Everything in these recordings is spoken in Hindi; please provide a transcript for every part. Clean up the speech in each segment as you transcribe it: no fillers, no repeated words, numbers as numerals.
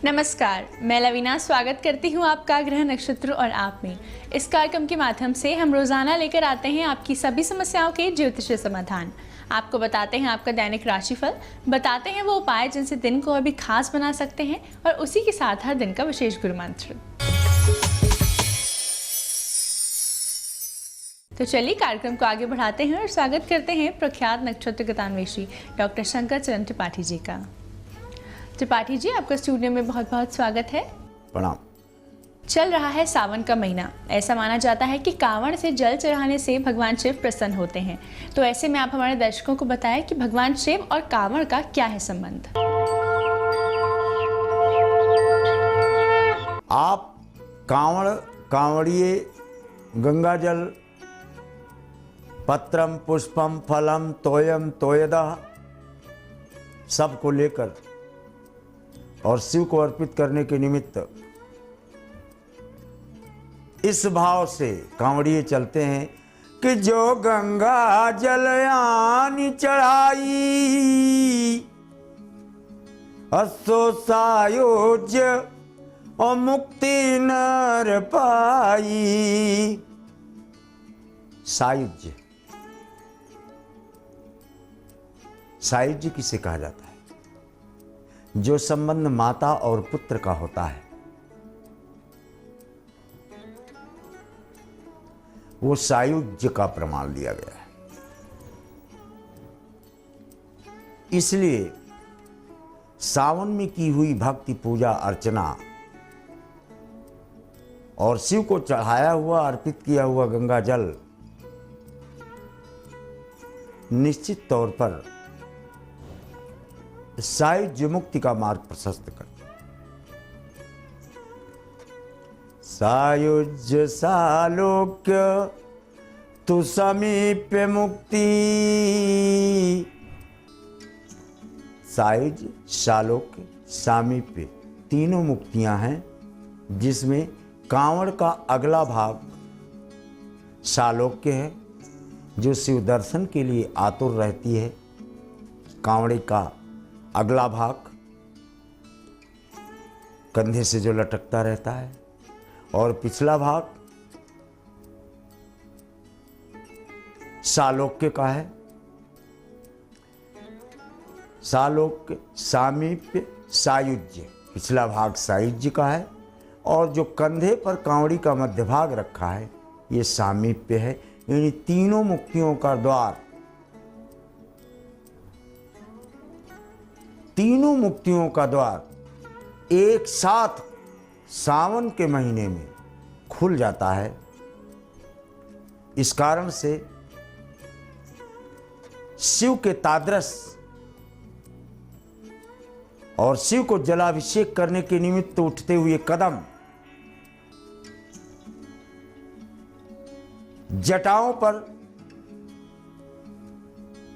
नमस्कार, मैं लवीना स्वागत करती हूँ आपका ग्रह नक्षत्र और आप में। इस कार्यक्रम के माध्यम से हम रोजाना लेकर आते हैं आपकी सभी समस्याओं के ज्योतिषीय समाधान। आपको बताते हैं आपका दैनिक राशिफल, बताते हैं वो उपाय जिनसे दिन को और भी खास बना सकते हैं और उसी के साथ हर दिन का विशेष गुरु मंत्र। तो चलिए कार्यक्रम को आगे बढ़ाते हैं और स्वागत करते हैं प्रख्यात नक्षत्र गतान्वेषी डॉक्टर शंकर चरण त्रिपाठी जी का। त्रिपाठी जी, आपका स्टूडियो में बहुत बहुत स्वागत है। प्रणाम। चल रहा है सावन का महीना। ऐसा माना जाता है कि कांवड़ से जल चढ़ाने से भगवान शिव प्रसन्न होते हैं। तो ऐसे में आप हमारे दर्शकों को बताएं कि भगवान शिव और कांवड़ का क्या है संबंध। आप कांवड़िए गंगा जल, पत्रम पुष्पम फलम तोयम तोयदः सबको लेकर और शिव को अर्पित करने के निमित्त इस भाव से कांवड़िए चलते हैं कि जो गंगा जलयानी चढ़ाई असो सायोज्य और मुक्ति नर पाई। सायुज्य, सायुज्य किसे कहा जाता है? जो संबंध माता और पुत्र का होता है वो सायुज्य का प्रमाण लिया गया है। इसलिए सावन में की हुई भक्ति पूजा अर्चना और शिव को चढ़ाया हुआ अर्पित किया हुआ गंगा जल निश्चित तौर पर सायुज्य मुक्ति का मार्ग प्रशस्त करते। सायुज्य सालोक्य तु समीप्य मुक्ति। सायुज्य, सालोक्य, सामीप्य तीनों मुक्तियां हैं, जिसमें कांवड़ का अगला भाग सालोक्य है, जो शिव दर्शन के लिए आतुर रहती है। कांवड़े का अगला भाग कंधे से जो लटकता रहता है, और पिछला भाग सालोक्य का है। सालोक्य, सामीप्य, सायुज्य, पिछला भाग सायुज्य का है, और जो कंधे पर कांवड़ी का मध्य भाग रखा है ये सामीप्य है। इन तीनों मुक्तियों का द्वार, तीनों मुक्तियों का द्वार एक साथ सावन के महीने में खुल जाता है। इस कारण से शिव के ताद्रस और शिव को जलाभिषेक करने के निमित्त उठते हुए कदम जटाओं पर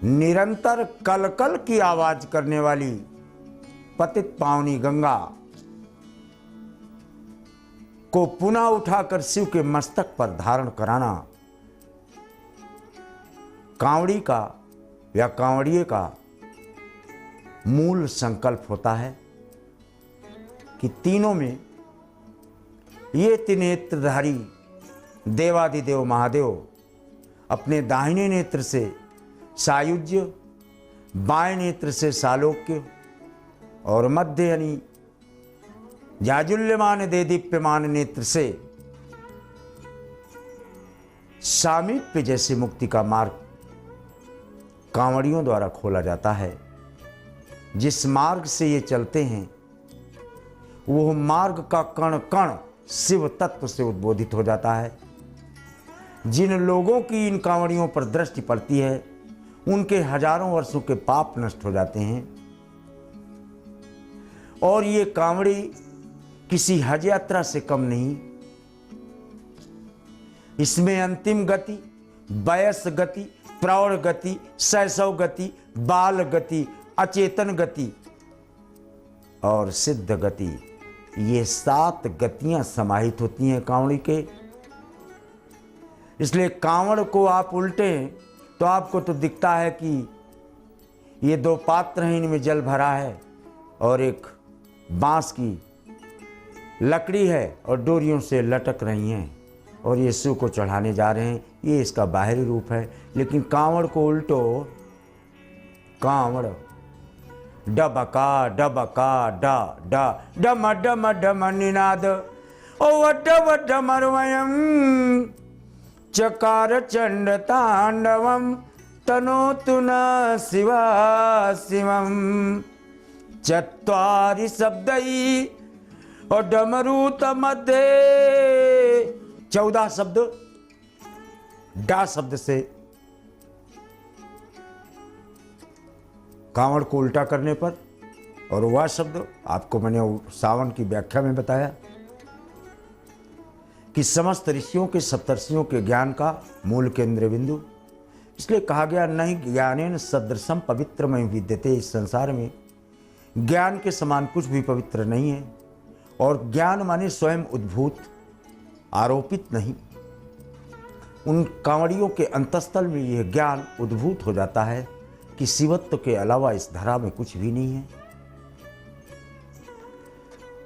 निरंतर कलकल की आवाज करने वाली पतित पावनी गंगा को पुनः उठाकर शिव के मस्तक पर धारण कराना कांवड़ी का या कांवड़िए का मूल संकल्प होता है कि तीनों में ये त्रिनेत्रधारी देवादिदेव महादेव अपने दाहिने नेत्र से सायुज्य, बाएं नेत्र से सालोक्य और मध्य यानी जाजुल्यमान देदीप्यमान नेत्र से सामीप्य जैसे मुक्ति का मार्ग कांवड़ियों द्वारा खोला जाता है। जिस मार्ग से ये चलते हैं वो मार्ग का कण कण शिव तत्व से उद्बोधित हो जाता है। जिन लोगों की इन कांवड़ियों पर दृष्टि पड़ती है उनके हजारों वर्षों के पाप नष्ट हो जाते हैं, और ये कांवड़ी किसी हज यात्रा से कम नहीं। इसमें अंतिम गति, वयस गति, प्रौढ़ गति, शैशव गति, बाल गति, अचेतन गति और सिद्ध गति, ये 7 गतियां समाहित होती हैं कांवड़ी के। इसलिए कांवड़ को आप उल्टे तो आपको तो दिखता है कि ये 2 पात्र हैं, इनमें जल भरा है और एक बांस की लकड़ी है और डोरियों से लटक रही हैं और ये शिव को चढ़ाने जा रहे हैं। ये इसका बाहरी रूप है। लेकिन कांवड़ को उल्टो, कांवड़ डबका डबका डा डा डम डम डम निनाद ओ वड्ड डमरवयम चकार चंड तांडवम तनोतु न शिवा शिवम चत्वारि शब्दई और डमरूत मध्य 14 शब्द डा शब्द से कांवड़ को उल्टा करने पर, और वह शब्द आपको मैंने सावन की व्याख्या में बताया कि समस्त ऋषियों के सप्तर्षियों के ज्ञान का मूल केंद्र बिंदु। इसलिए कहा गया नहीं ज्ञानेन सदृशम पवित्रमय विद्यते। इस संसार में ज्ञान के समान कुछ भी पवित्र नहीं है। और ज्ञान माने स्वयं उद्भूत, आरोपित नहीं। उन कांवड़ियों के अंतस्थल में यह ज्ञान उद्भूत हो जाता है कि शिवत्व के अलावा इस धरा में कुछ भी नहीं है।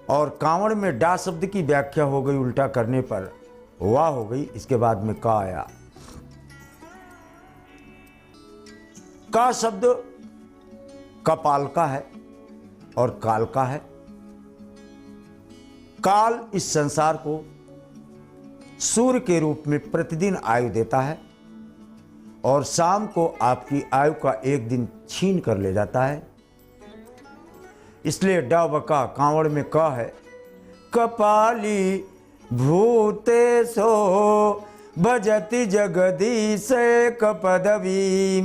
और कांवड़ में डा शब्द की व्याख्या हो गई उल्टा करने पर, वाह हो गई। इसके बाद में का आया। का शब्द कपाल का है और काल का है। काल इस संसार को सूर्य के रूप में प्रतिदिन आयु देता है और शाम को आपकी आयु का एक दिन छीन कर ले जाता है। इसलिए ड बका कांवड़ में क है। कपाली भूतेशो भजति जगदीश कपदवी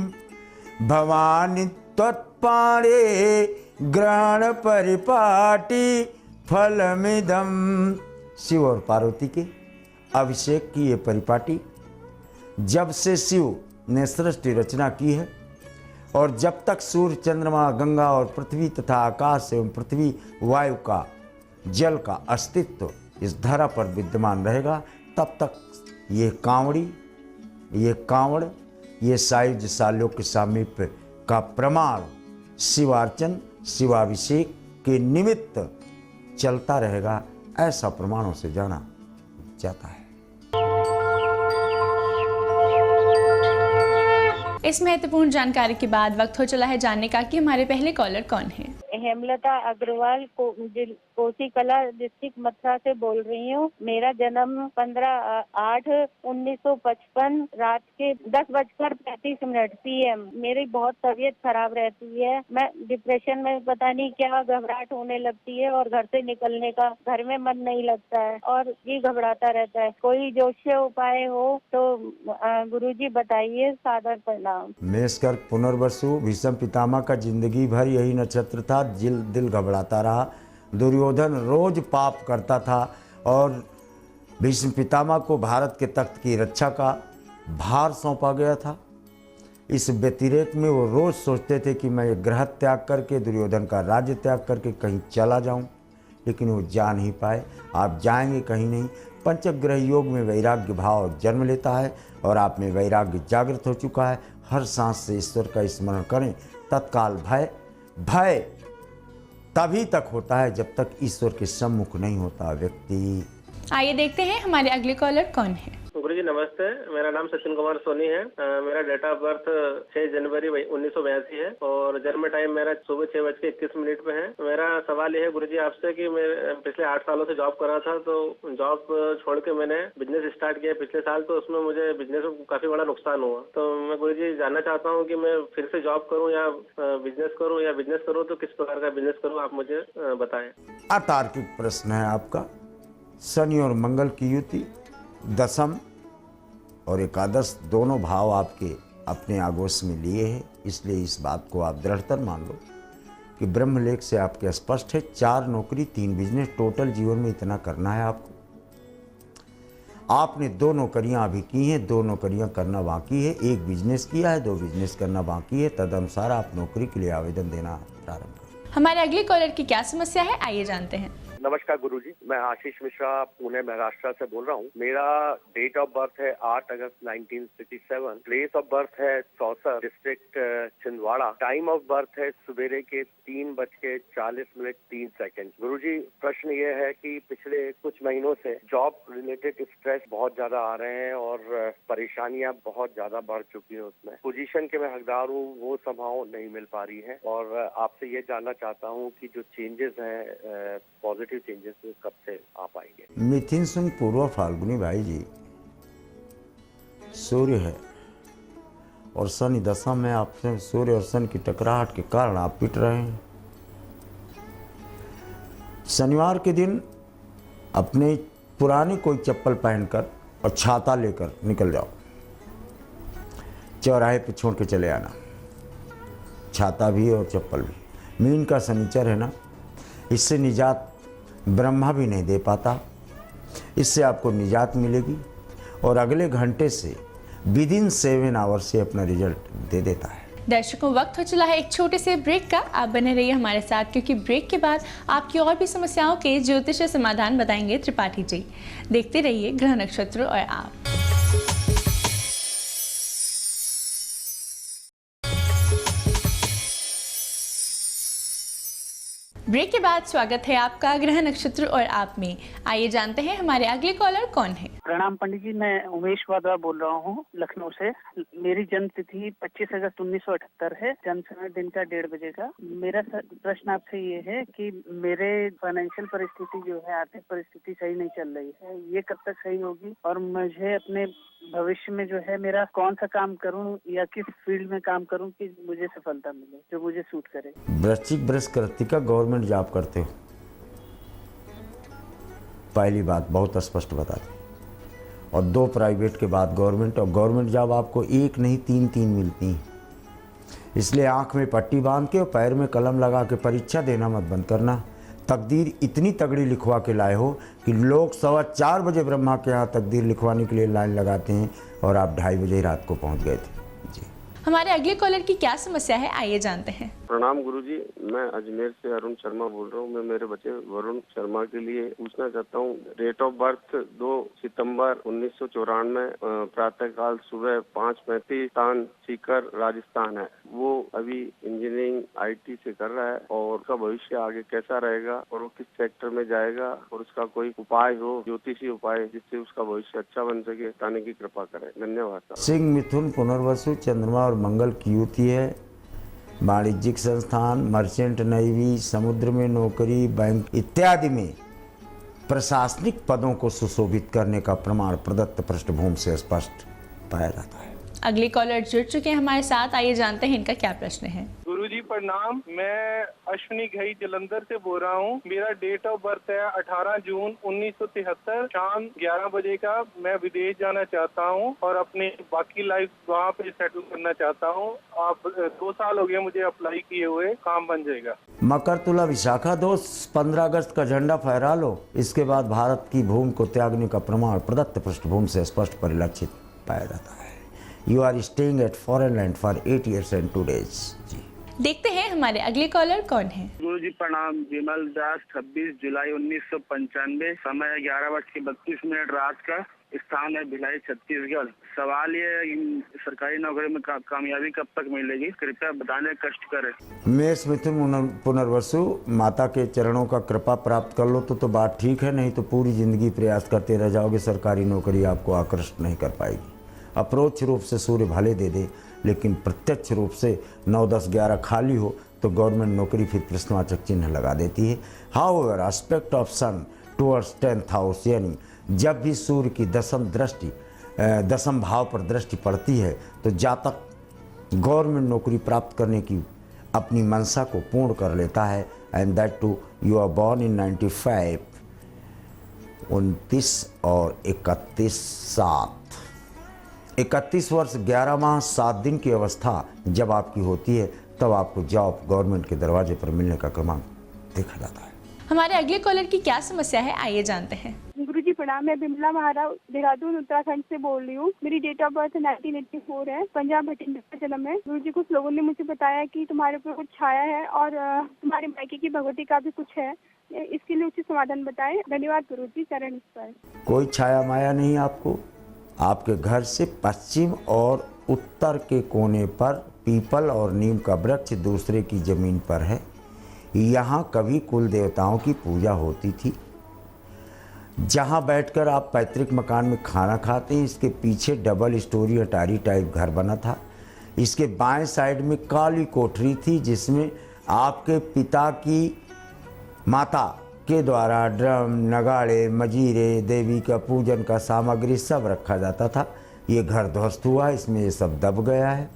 भवानी त्वत्पाणे ग्रहण परिपाटी फलमिदम। शिव और पार्वती के अभिषेक की ये परिपाटी जब से शिव ने सृष्टि रचना की है और जब तक सूर्य चंद्रमा गंगा और पृथ्वी तथा आकाश एवं पृथ्वी वायु का जल का अस्तित्व इस धरा पर विद्यमान रहेगा, तब तक ये कांवड़ी, ये कांवड़, ये सायुज सालों के सामीप्य का प्रमाण शिवार्चन शिवाभिषेक के निमित्त चलता रहेगा, ऐसा प्रमाणों से जाना जाता है। इस महत्वपूर्ण जानकारी के बाद वक्त हो चला है जानने का कि हमारे पहले कॉलर कौन है। हेमलता अग्रवाल कोसी कला डिस्ट्रिक्ट मथुरा से बोल रही हूँ। मेरा जन्म 15/8/1955 रात के 10:35 PM। मेरी बहुत तबीयत खराब रहती है। मैं डिप्रेशन में, पता नहीं क्या घबराहट होने लगती है और घर से निकलने का, घर में मन नहीं लगता है और ये घबराता रहता है। कोई जोशीय उपाय हो तो गुरुजी बताइए। सादर प्रणाम। मेषकर पुनर्वसु भीष्म पितामह का जिंदगी भर यही नक्षत्र था। दिल घबराता रहा। दुर्योधन रोज पाप करता था और भीष्म पितामह को भारत के तख्त की रक्षा का भार सौंपा गया था। इस व्यतिरेक में वो रोज सोचते थे कि मैं ग्रह त्याग करके, दुर्योधन का राज्य त्याग करके कहीं चला जाऊं, लेकिन वो जा नहीं पाए। आप जाएंगे कहीं नहीं। पंचग्रह योग में वैराग्य भाव जन्म लेता है और आप में वैराग्य जागृत हो चुका है। हर सांस से ईश्वर का स्मरण करें। तत्काल भय तभी तक होता है जब तक ईश्वर के सम्मुख नहीं होता व्यक्ति। आइए देखते हैं हमारे अगले कॉलर कौन है। गुरुजी नमस्ते, मेरा नाम सचिन कुमार सोनी है। मेरा डेट ऑफ बर्थ 6 जनवरी 1982 है और जन्म टाइम मेरा सुबह 6:21 पे है। मेरा सवाल ये है गुरुजी आपसे कि मैं पिछले 8 सालों से जॉब कर रहा था, तो जॉब छोड़ के मैंने बिजनेस स्टार्ट किया पिछले साल। तो उसमें मुझे बिजनेस में काफी बड़ा नुकसान हुआ। तो मैं गुरुजी जानना चाहता हूँ कि मैं फिर से जॉब करूँ या बिजनेस करूँ तो किस प्रकार का बिजनेस करूँ, आप मुझे बताएं। अतार्किक प्रश्न है आपका। शनि और मंगल की युति, दशम और एकादश दोनों भाव आपके अपने आगोश में लिए हैं। इसलिए इस बात को आप दृढ़तर मान लो कि ब्रह्मलेख से आपके स्पष्ट है। 4 नौकरी 3 बिजनेस, टोटल जीवन में इतना करना है आपको। आपने 2 नौकरियां अभी की हैं, 2 नौकरियां करना बाकी है। 1 बिजनेस किया है, 2 बिजनेस करना बाकी है। तदनुसार आप नौकरी के लिए आवेदन देना प्रारंभ करें। हमारे अगले कॉलर की क्या समस्या है, आइए जानते हैं। नमस्कार गुरुजी, मैं आशीष मिश्रा पुणे महाराष्ट्र से बोल रहा हूँ। मेरा डेट ऑफ बर्थ है 8 अगस्त 1967। प्लेस ऑफ बर्थ है Sausar, district Chhindwara. Time of birth है सवेरे के 3:40 गुरुजी, प्रश्न ये है कि पिछले कुछ महीनों से जॉब रिलेटेड स्ट्रेस बहुत ज्यादा आ रहे हैं और परेशानियां बहुत ज्यादा बढ़ चुकी है। उसमें पोजीशन के मैं हकदार हूँ वो संभव नहीं मिल पा रही है और आपसे ये जानना चाहता हूँ कि जो चेंजेस हैं, पॉजिटिव चेंजेस कब से आ पाएंगे। मिथिन सिंह पूर्व फाल्गुनी भाई जी, सूर्य है और शनि दशा में आपसे सूर्य और शनि की टकराहट के कारण आप पिट रहे हैं। शनिवार के दिन अपने पुरानी कोई चप्पल पहनकर और छाता लेकर निकल जाओ, चौराहे पे छोड़ के चले आना, छाता भी और चप्पल भी। मीन का शनिचर है ना, इससे निजात ब्रह्मा भी नहीं दे पाता, इससे आपको निजात मिलेगी और अगले घंटे से विदिन 7 आवर्स से अपना रिजल्ट दे देता है। दर्शकों, वक्त हो चला है एक छोटे से ब्रेक का। आप बने रहिए हमारे साथ, क्योंकि ब्रेक के बाद आपकी और भी समस्याओं के ज्योतिषीय समाधान बताएंगे त्रिपाठी जी। देखते रहिए ग्रह नक्षत्र और आप। ब्रेक के बाद स्वागत है आपका ग्रह नक्षत्र और आप में। आइए जानते हैं हमारे अगले कॉलर कौन है। प्रणाम पंडित जी, मैं उमेश वाधवा बोल रहा हूँ लखनऊ से। मेरी जन्म तिथि 25 अगस्त 1978 है। जन्म समय दिन का 1:30 बजे का। मेरा प्रश्न आपसे ये है कि मेरे फाइनेंशियल परिस्थिति जो है, आर्थिक परिस्थिति सही नहीं चल रही है, ये कब तक सही होगी और मुझे अपने भविष्य में जो है मेरा कौन सा काम करूं या किस फील्ड में काम करूं कि मुझे सफलता मिले, जो मुझे सूट करे। वृश्चिक बृहस्पति गवर्नमेंट जॉब करते हो, पहली बात बहुत स्पष्ट बता दी, और 2 प्राइवेट के बाद गवर्नमेंट, और गवर्नमेंट जॉब आपको 1 नहीं 3 मिलती हैं। इसलिए आंख में पट्टी बांध के और पैर में कलम लगा के परीक्षा देना मत बंद करना। तकदीर इतनी तगड़ी लिखवा के लाए हो कि लोग 4:15 बजे ब्रह्मा के यहाँ तकदीर लिखवाने के लिए लाइन लगाते हैं और आप 2:30 बजे रात को पहुँच गए थे। जी, हमारे अगले कॉलर की क्या समस्या है, आइए जानते हैं। प्रणाम गुरुजी, मैं अजमेर से अरुण शर्मा बोल रहा हूँ। मैं मेरे बच्चे वरुण शर्मा के लिए पूछना चाहता हूँ। डेट ऑफ बर्थ 2 सितंबर 1994, प्रातःकाल सुबह 5:35, स्थान सीकर राजस्थान है। वो अभी इंजीनियरिंग IT से कर रहा है और उसका भविष्य आगे कैसा रहेगा और वो किस सेक्टर में जाएगा और उसका कोई उपाय हो, ज्योतिषी उपाय, जिससे उसका भविष्य अच्छा बन सके, बताने की कृपा करें। धन्यवाद। सिंह मिथुन पुनर्वसु चंद्रमा और मंगल की युति है। वाणिज्यिक संस्थान, मर्चेंट नेवी, समुद्र में नौकरी, बैंक इत्यादि में प्रशासनिक पदों को सुशोभित करने का प्रमाण प्रदत्त पृष्ठभूमि से स्पष्ट पाया जाता है। अगले कॉलर जुड़ चुके हैं हमारे साथ, आइए जानते हैं इनका क्या प्रश्न है। गुरुजी प्रणाम, मैं अश्विनी घई जलंधर से बोल रहा हूँ। मेरा डेट ऑफ बर्थ है 18 जून 1973, शाम 11 बजे का। मैं विदेश जाना चाहता हूँ और अपने बाकी लाइफ वहाँ पे सेटल करना चाहता हूँ। आप 2 साल हो गए मुझे अप्लाई किए हुए, काम बन जाएगा। मकर तुला विशाखा दोष 15 अगस्त का झंडा फहरा लो। इसके बाद भारत की भूमि को त्यागने का प्रमाण प्रदत्त पृष्ठभूमि से स्पष्ट परिलक्षित पाया जाता है। You are staying at foreign land for 8 years and 2 days। जी, देखते हैं हमारे अगले कॉलर कौन है। गुरुजी प्रणाम, विमल दास, 26 जुलाई 1995, समय 11:32 रात का, स्थान है भिलाई छत्तीसगढ़। सवाल ये है, सरकारी नौकरी में कामयाबी कब तक मिलेगी, कृपया बताने कष्ट करें। मेष मिथुन पुनर्वसु, माता के चरणों का कृपा प्राप्त कर लो तो बात ठीक है, नहीं तो पूरी जिंदगी प्रयास करते रह जाओगे, सरकारी नौकरी आपको आकृष्ट नहीं कर पाएगी। अप्रोक्ष रूप से सूर्य भले दे दे, लेकिन प्रत्यक्ष रूप से 9, 10, 11 खाली हो तो गवर्नमेंट नौकरी फिर प्रश्नवाचक चिन्ह लगा देती है। However aspect of sun towards 10th house, यानी जब भी सूर्य की दशम भाव पर दृष्टि पड़ती है तो जातक गवर्नमेंट नौकरी प्राप्त करने की अपनी मनसा को पूर्ण कर लेता है। And that too you are born in 95, 29 और 31 वर्ष 11 माह 7 दिन की अवस्था जब आपकी होती है, तब आपको जॉब गवर्नमेंट के दरवाजे पर मिलने का क्रमांक देखा जाता है। हमारे अगले कॉलर की क्या समस्या है, आइए जानते हैं। गुरुजी प्रणाम। मैं बिमला महारा देहरादून उत्तराखंड से बोल रही हूँ। मेरी डेट ऑफ बर्थ 1984 है। पंजाब भटिंडा का जन्म है। गुरु जी, कुछ लोगों ने मुझे बताया कि तुम्हारे ऊपर कुछ छाया है और तुम्हारे मायके की भगवती का भी कुछ है। इसके लिए उचित समाधान बताएं। धन्यवाद गुरु जी, चरण स्पर्श। कोई छाया माया नहीं आपको। आपके घर से पश्चिम और उत्तर के कोने पर पीपल और नीम का वृक्ष दूसरे की जमीन पर है। यहाँ कभी कुल देवताओं की पूजा होती थी। जहाँ बैठकर आप पैतृक मकान में खाना खाते हैं, इसके पीछे डबल स्टोरी अटारी टाइप घर बना था। इसके बाएं साइड में काली कोठरी थी जिसमें आपके पिता की माता के द्वारा ड्रम, नगाड़े, मजीरे, देवी का पूजन का सामग्री सब रखा जाता था। ये घर ध्वस्त हुआ, इसमें ये सब दब गया है।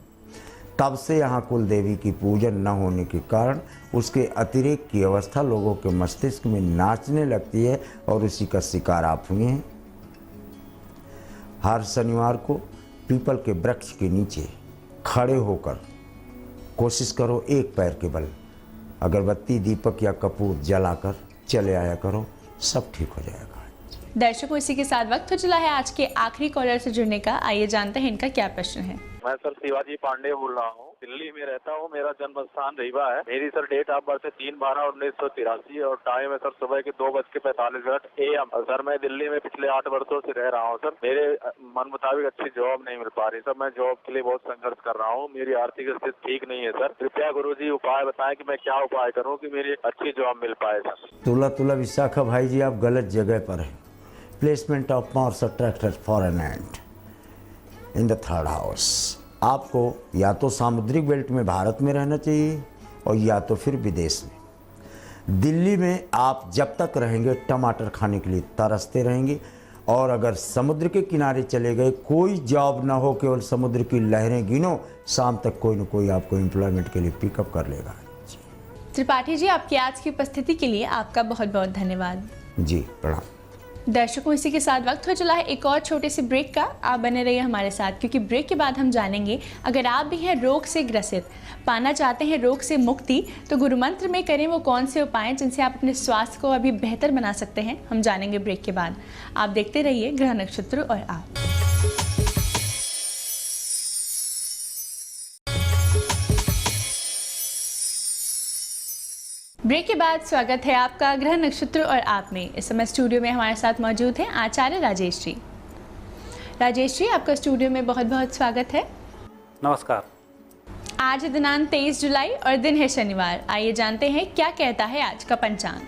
तब से यहाँ कुल देवी की पूजन न होने के कारण उसके अतिरेक की अवस्था लोगों के मस्तिष्क में नाचने लगती है और उसी का शिकार आप हुए हैं। हर शनिवार को पीपल के वृक्ष के नीचे खड़े होकर कोशिश करो, एक पैर के बल अगरबत्ती, दीपक या कपूर जलाकर चले आया करो, सब ठीक हो जाएगा। दर्शकों, इसी के साथ वक्त हो चला है आज के आखिरी कॉलर से जुड़ने का। आइए जानते हैं इनका क्या प्रश्न है। मैं सर शिवाजी पांडे बोल रहा हूँ। दिल्ली में रहता हूँ। मेरा जन्म स्थान रीवा है। मेरी सर डेट ऑफ बर्थ है 3/12/1983 और टाइम है सर सुबह के 2:45 AM। और सर मैं दिल्ली में पिछले 8 वर्षों से रह रहा हूँ। सर मेरे मन मुताबिक अच्छी जॉब नहीं मिल पा रही सर। मैं जॉब के लिए बहुत संघर्ष कर रहा हूँ। मेरी आर्थिक स्थिति ठीक नहीं है सर। कृपया गुरुजी उपाय बताएं कि मैं क्या उपाय करूँ कि मेरी अच्छी जॉब मिल पाए सर। तुला विशाखा भाई जी, आप गलत जगह पर हैं। Placement of Mars attractor for an and in the 3rd house. आपको या तो सामुद्रिक बेल्ट में भारत में रहना चाहिए और या तो फिर विदेश में। दिल्ली में आप जब तक रहेंगे टमाटर खाने के लिए तरसते रहेंगे। और अगर समुद्र के किनारे चले गए, कोई जॉब ना हो, केवल समुद्र की लहरें गिनो, शाम तक कोई न कोई आपको एम्प्लॉयमेंट के लिए पिकअप कर लेगा। त्रिपाठी जी, आपकी आज की उपस्थिति के लिए आपका बहुत बहुत धन्यवाद। जी प्रणाम। दर्शकों, इसी के साथ वक्त हो चला है एक और छोटे से ब्रेक का। आप बने रहिए हमारे साथ, क्योंकि ब्रेक के बाद हम जानेंगे अगर आप भी हैं रोग से ग्रसित, पाना चाहते हैं रोग से मुक्ति, तो गुरु मंत्र में करें वो कौन से उपाय जिनसे आप अपने स्वास्थ्य को अभी बेहतर बना सकते हैं। हम जानेंगे ब्रेक के बाद। आप देखते रहिए ग्रह नक्षत्र और आप। ब्रेक के बाद स्वागत है आपका ग्रह नक्षत्र और आप में। इस समय स्टूडियो में हमारे साथ मौजूद हैं आचार्य राजेश जी। राजेश जी, आपका स्टूडियो में बहुत बहुत स्वागत है। नमस्कार। आज दिनांक 23 जुलाई और दिन है शनिवार। आइए जानते हैं क्या कहता है आज का पंचांग।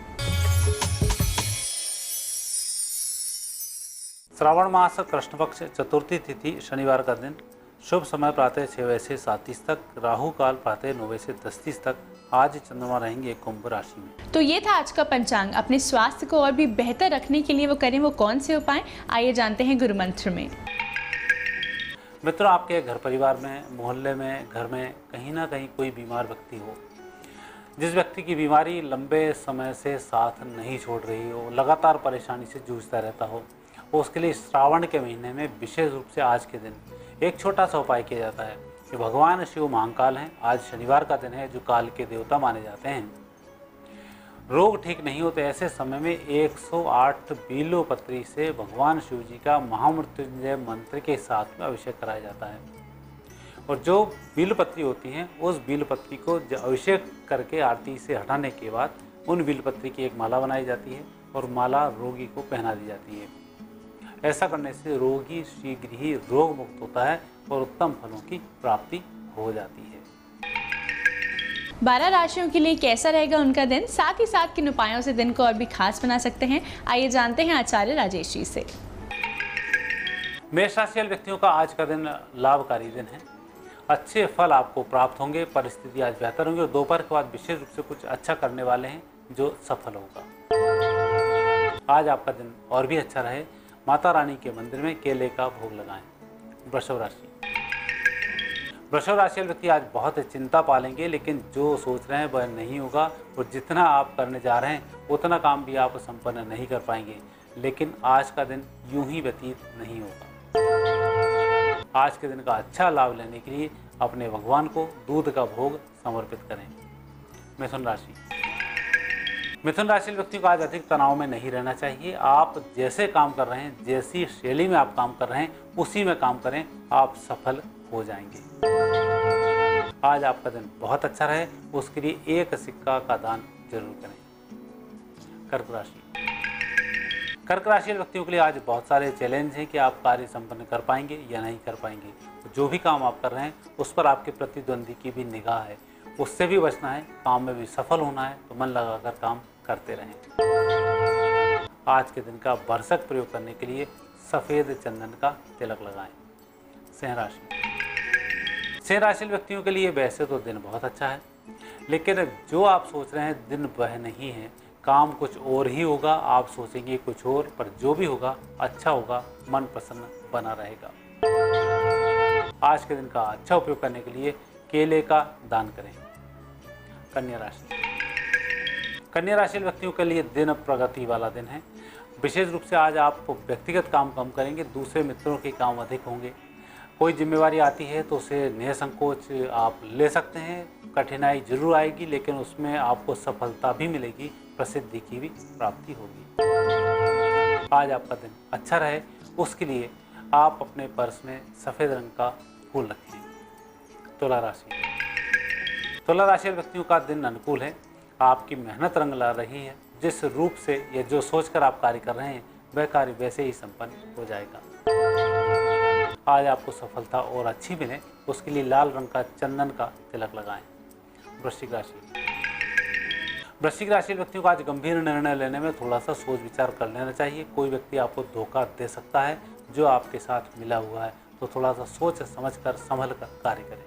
श्रावण मास कृष्ण पक्ष चतुर्थी तिथि शनिवार का दिन। शुभ समय प्रातः 6 बजे से 7:30 तक। राहु काल प्रातः 9 बजे से 10:30 तक। आज चंद्रमा रहेंगे कुंभ राशि में। तो ये था आज का पंचांग। अपने स्वास्थ्य को और भी बेहतर रखने के लिए वो करें वो कौन से उपाय, आइए जानते हैं गुरु मंत्र में। मित्रों, आपके घर परिवार में, मोहल्ले में, घर में कहीं ना कहीं कोई बीमार व्यक्ति हो, जिस व्यक्ति की बीमारी लंबे समय से साथ नहीं छोड़ रही हो, लगातार परेशानी से जूझता रहता हो, उसके लिए श्रावण के महीने में विशेष रूप से आज के दिन एक छोटा सा उपाय किया जाता है कि भगवान शिव महाकाल हैं। आज शनिवार का दिन है जो काल के देवता माने जाते हैं। रोग ठीक नहीं होते ऐसे समय में 108 बीलोपत्री से भगवान शिव जी का महामृत्युंजय मंत्र के साथ में अभिषेक कराया जाता है। और जो बीलपत्री होती हैं उस बीलपत्री को अभिषेक करके आरती से हटाने के बाद उन बीलपत्री की एक माला बनाई जाती है और माला रोगी को पहना दी जाती है। ऐसा करने से रोगी शीघ्र ही रोग मुक्त होता है और उत्तम फलों की प्राप्ति हो जाती है। 12 राशियों के लिए कैसा रहेगा उनका दिन, साथ ही साथ किन उपायों से दिन को और भी खास बना सकते हैं, आइए जानते हैं आचार्य राजेश जी से। मेष राशि वाले व्यक्तियों का आज का दिन लाभकारी दिन है। अच्छे फल आपको प्राप्त होंगे। परिस्थिति आज बेहतर होंगी और दोपहर के बाद विशेष रूप से कुछ अच्छा करने वाले हैं जो सफल होगा। आज आपका दिन और भी अच्छा रहे। माता रानी के मंदिर में केले का भोग लगाएं। वृषभ राशि वाले व्यक्ति आज बहुत चिंता पालेंगे, लेकिन जो सोच रहे हैं वह नहीं होगा और जितना आप करने जा रहे हैं उतना काम भी आप संपन्न नहीं कर पाएंगे। लेकिन आज का दिन यूं ही व्यतीत नहीं होगा। आज के दिन का अच्छा लाभ लेने के लिए अपने भगवान को दूध का भोग समर्पित करें। मिथुन राशि मिथुन राशि के व्यक्तियों को आज अधिक तनाव में नहीं रहना चाहिए। आप जैसे काम कर रहे हैं, जैसी शैली में आप काम कर रहे हैं, उसी में काम करें, आप सफल हो जाएंगे। आज आपका दिन बहुत अच्छा रहे, उसके लिए एक सिक्का का दान जरूर करें। कर्क राशि। कर्क राशि के व्यक्तियों के लिए आज बहुत सारे चैलेंज हैं कि आप कार्य संपन्न कर पाएंगे या नहीं कर पाएंगे। जो भी काम आप कर रहे हैं उस पर आपके प्रतिद्वंदी की भी निगाह है, उससे भी बचना है। काम में भी सफल होना है तो मन लगाकर काम करते रहें। आज के दिन का भरसक प्रयोग करने के लिए सफ़ेद चंदन का तिलक लगाएं। सिंह राशि। सिंह राशि व्यक्तियों के लिए वैसे तो दिन बहुत अच्छा है, लेकिन जो आप सोच रहे हैं दिन वह नहीं है। काम कुछ और ही होगा, आप सोचेंगे कुछ और, पर जो भी होगा अच्छा होगा, मन प्रसन्न बना रहेगा। आज के दिन का अच्छा उपयोग करने के लिए केले का दान करें। कन्या राशि। कन्या राशि व्यक्तियों के लिए दिन प्रगति वाला दिन है। विशेष रूप से आज आप व्यक्तिगत काम कम करेंगे, दूसरे मित्रों के काम अधिक होंगे। कोई जिम्मेवारी आती है तो उसे निसंकोच आप ले सकते हैं। कठिनाई जरूर आएगी, लेकिन उसमें आपको सफलता भी मिलेगी, प्रसिद्धि की भी प्राप्ति होगी। आज आपका दिन अच्छा रहे, उसके लिए आप अपने पर्स में सफ़ेद रंग का फूल रखें। तुला राशि। तुला राशि व्यक्तियों का दिन अनुकूल है। आपकी मेहनत रंग ला रही है। जिस रूप से या जो सोचकर आप कार्य कर रहे हैं वह कार्य वैसे ही संपन्न हो जाएगा। आज आपको सफलता और अच्छी मिले, उसके लिए लाल रंग का चंदन का तिलक लगाएं। वृश्चिक राशि। वृश्चिक राशि व्यक्तियों को आज गंभीर निर्णय लेने में थोड़ा सा सोच विचार कर लेना चाहिए। कोई व्यक्ति आपको धोखा दे सकता है जो आपके साथ मिला हुआ है, तो थोड़ा सा सोच समझ कर संभल कर कार्य करें।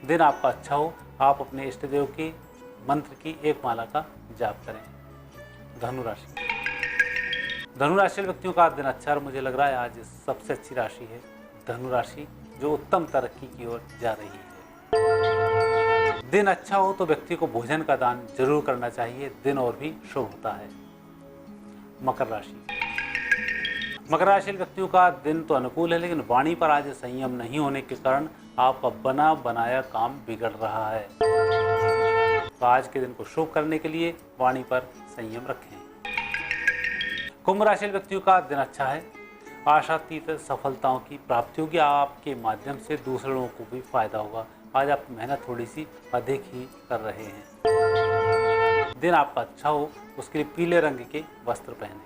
दिन आपका अच्छा हो। आप अपने इष्ट देव की मंत्र की एक माला का जाप करें। धनु राशि। धनु राशि व्यक्तियों का दिन अच्छा, और मुझे लग रहा है आज सबसे अच्छी राशि है धनु राशि, जो उत्तम तरक्की की ओर जा रही है। दिन अच्छा हो तो व्यक्ति को भोजन का दान जरूर करना चाहिए, दिन और भी शुभ होता है। मकर राशि। मकर राशि व्यक्तियों का दिन तो अनुकूल है, लेकिन वाणी पर आज संयम नहीं होने के कारण आपका बना बनाया काम बिगड़ रहा है। तो आज के दिन को शुभ करने के लिए वाणी पर संयम रखें। कुंभ राशि व्यक्तियों का दिन अच्छा है। आशातीत सफलताओं की प्राप्ति होगी। आपके माध्यम से दूसरे लोगों को भी फायदा होगा। आज आप मेहनत थोड़ी सी अधिक ही कर रहे हैं। दिन आपका अच्छा हो, उसके लिए पीले रंग के वस्त्र पहने।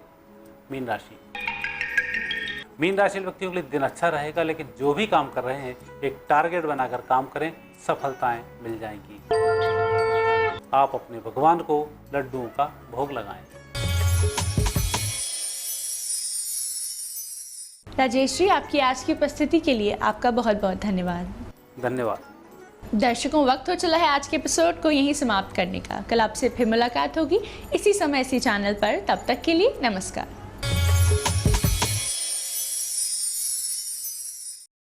मीन राशि। मीन राशि व्यक्तियों के लिए दिन अच्छा रहेगा, लेकिन जो भी काम कर रहे हैं एक टारगेट बनाकर काम करें, सफलताएं मिल जाएंगी। आप अपने भगवान को लड्डुओं का भोग लगाएं। राजेश जी, आपकी आज की उपस्थिति के लिए आपका बहुत बहुत धन्यवाद। धन्यवाद। दर्शकों, वक्त हो चला है आज के एपिसोड को यहीं समाप्त करने का। कल आपसे फिर मुलाकात होगी इसी समय इसी चैनल पर। तब तक के लिए नमस्कार।